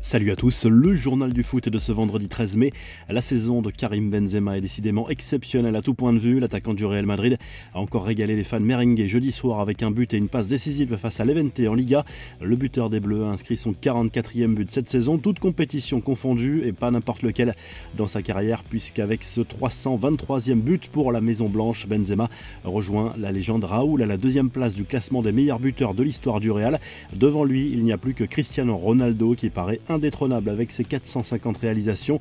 Salut à tous, le journal du foot de ce vendredi 13 mai. La saison de Karim Benzema est décidément exceptionnelle à tout point de vue. L'attaquant du Real Madrid a encore régalé les fans merengues jeudi soir avec un but et une passe décisive face à l'Levante en Liga. Le buteur des Bleus a inscrit son 44e but cette saison, toute compétition confondue et pas n'importe lequel dans sa carrière, puisqu'avec ce 323e but pour la Maison Blanche, Benzema rejoint la légende Raoul à la deuxième place du classement des meilleurs buteurs de l'histoire du Real. Devant lui, il n'y a plus que Cristiano Ronaldo qui paraît indétrônable avec ses 450 réalisations.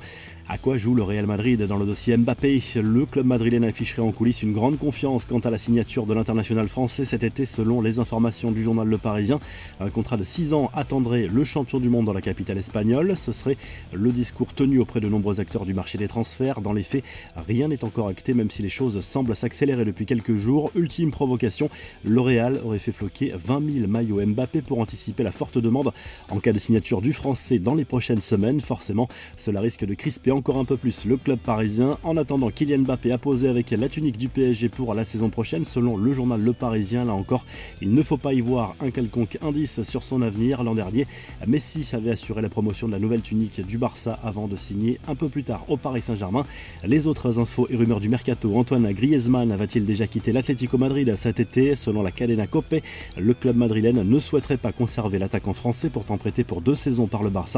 À quoi joue le Real Madrid dans le dossier Mbappé? Le club madrilène afficherait en coulisses une grande confiance quant à la signature de l'international français cet été selon les informations du journal Le Parisien. Un contrat de 6 ans attendrait le champion du monde dans la capitale espagnole. Ce serait le discours tenu auprès de nombreux acteurs du marché des transferts. Dans les faits, rien n'est encore acté même si les choses semblent s'accélérer depuis quelques jours. Ultime provocation, le Real aurait fait floquer 20 000 maillots Mbappé pour anticiper la forte demande en cas de signature du français dans les prochaines semaines. Forcément, cela risque de crisper encore un peu plus le club parisien. En attendant, Kylian Mbappé a posé avec la tunique du PSG pour la saison prochaine. Selon le journal Le Parisien, là encore, il ne faut pas y voir un quelconque indice sur son avenir. L'an dernier, Messi avait assuré la promotion de la nouvelle tunique du Barça avant de signer un peu plus tard au Paris Saint-Germain. Les autres infos et rumeurs du mercato: Antoine Griezmann va-t-il déjà quitter l'Atlético Madrid cet été? Selon la Cadena Cope, le club madrilène ne souhaiterait pas conserver l'attaquant français, pourtant prêté pour 2 saisons par le Barça.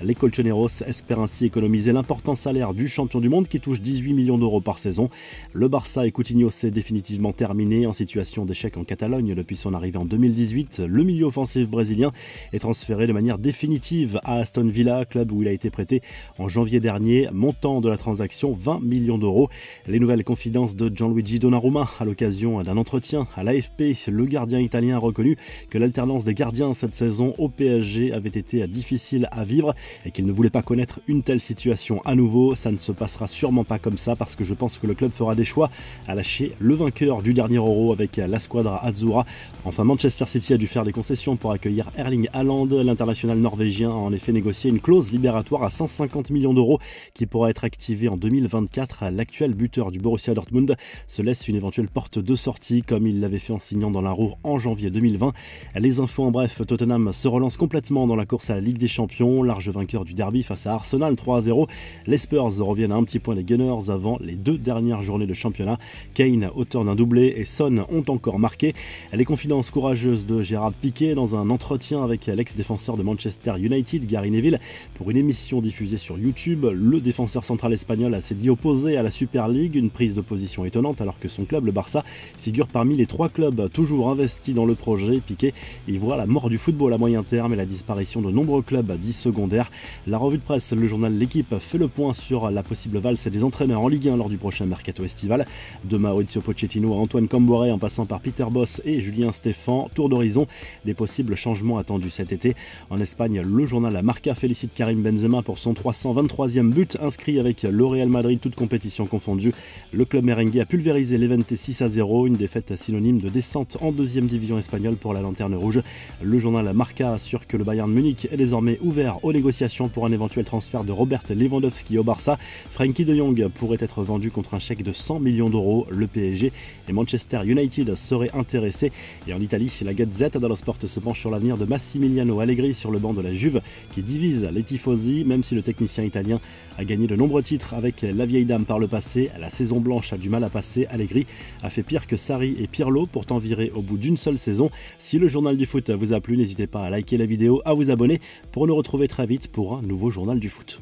Les colchoneros espèrent ainsi économiser l'important salaire du champion du monde qui touche 18 millions d'euros par saison. Le Barça et Coutinho s'est définitivement terminé. En situation d'échec en Catalogne depuis son arrivée en 2018, le milieu offensif brésilien est transféré de manière définitive à Aston Villa, club où il a été prêté en janvier dernier. Montant de la transaction, 20 millions d'euros. Les nouvelles confidences de Gianluigi Donnarumma à l'occasion d'un entretien à l'AFP. Le gardien italien a reconnu que l'alternance des gardiens cette saison au PSG avait été difficile à vivre et qu'il ne voulait pas connaître une telle situation à nouveau. Ça ne se passera sûrement pas comme ça parce que je pense que le club fera des choix à lâcher le vainqueur du dernier Euro avec la squadra Azzurra. Enfin, Manchester City a dû faire des concessions pour accueillir Erling Haaland. L'international norvégien a en effet négocié une clause libératoire à 150 millions d'euros qui pourra être activée en 2024. L'actuel buteur du Borussia Dortmund se laisse une éventuelle porte de sortie comme il l'avait fait en signant dans la Ruhr en janvier 2020. Les infos en bref: Tottenham se relance complètement dans la course à la Ligue des Champions, large vainqueur du derby face à Arsenal 3-0. Les Spurs reviennent à un petit point des Gunners avant les 2 dernières journées de championnat. Kane, auteur d'un doublé, et Son ont encore marqué. Les confidences courageuses de Gérard Piqué dans un entretien avec l'ex-défenseur de Manchester United, Gary Neville, pour une émission diffusée sur YouTube. Le défenseur central espagnol s'est dit opposé à la Super League, une prise de position étonnante alors que son club, le Barça, figure parmi les 3 clubs toujours investis dans le projet. Piqué y voit la mort du football à moyen terme et la disparition de nombreux clubs dits secondaires. La revue de presse, le journal L'Équipe, fait le point sur la possible valse des entraîneurs en Ligue 1 lors du prochain mercato estival. De Mauricio Pochettino à Antoine Camboré en passant par Peter Bosz et Julien Stéphan, tour d'horizon des possibles changements attendus cet été. En Espagne, le journal Marca félicite Karim Benzema pour son 323e but inscrit avec le Real Madrid, toute compétition confondue. Le club merengue a pulvérisé l'Levante 6-0, une défaite synonyme de descente en 2e division espagnole pour la Lanterne Rouge. Le journal Marca assure que le Bayern Munich est désormais ouvert aux négociations pour un éventuel transfert de Robert Lewandowski au Barça. Frenkie de Jong pourrait être vendu contre un chèque de 100 millions d'euros. Le PSG et Manchester United seraient intéressés. Et en Italie, la Gazzetta dello Sport se penche sur l'avenir de Massimiliano Allegri sur le banc de la Juve qui divise les tifosi. Même si le technicien italien a gagné de nombreux titres avec la vieille dame par le passé, la saison blanche a du mal à passer. Allegri a fait pire que Sarri et Pirlo, pourtant virés au bout d'une seule saison. Si le journal du foot vous a plu, n'hésitez pas à liker la vidéo, à vous abonner pour nous retrouver très vite pour un nouveau journal du foot.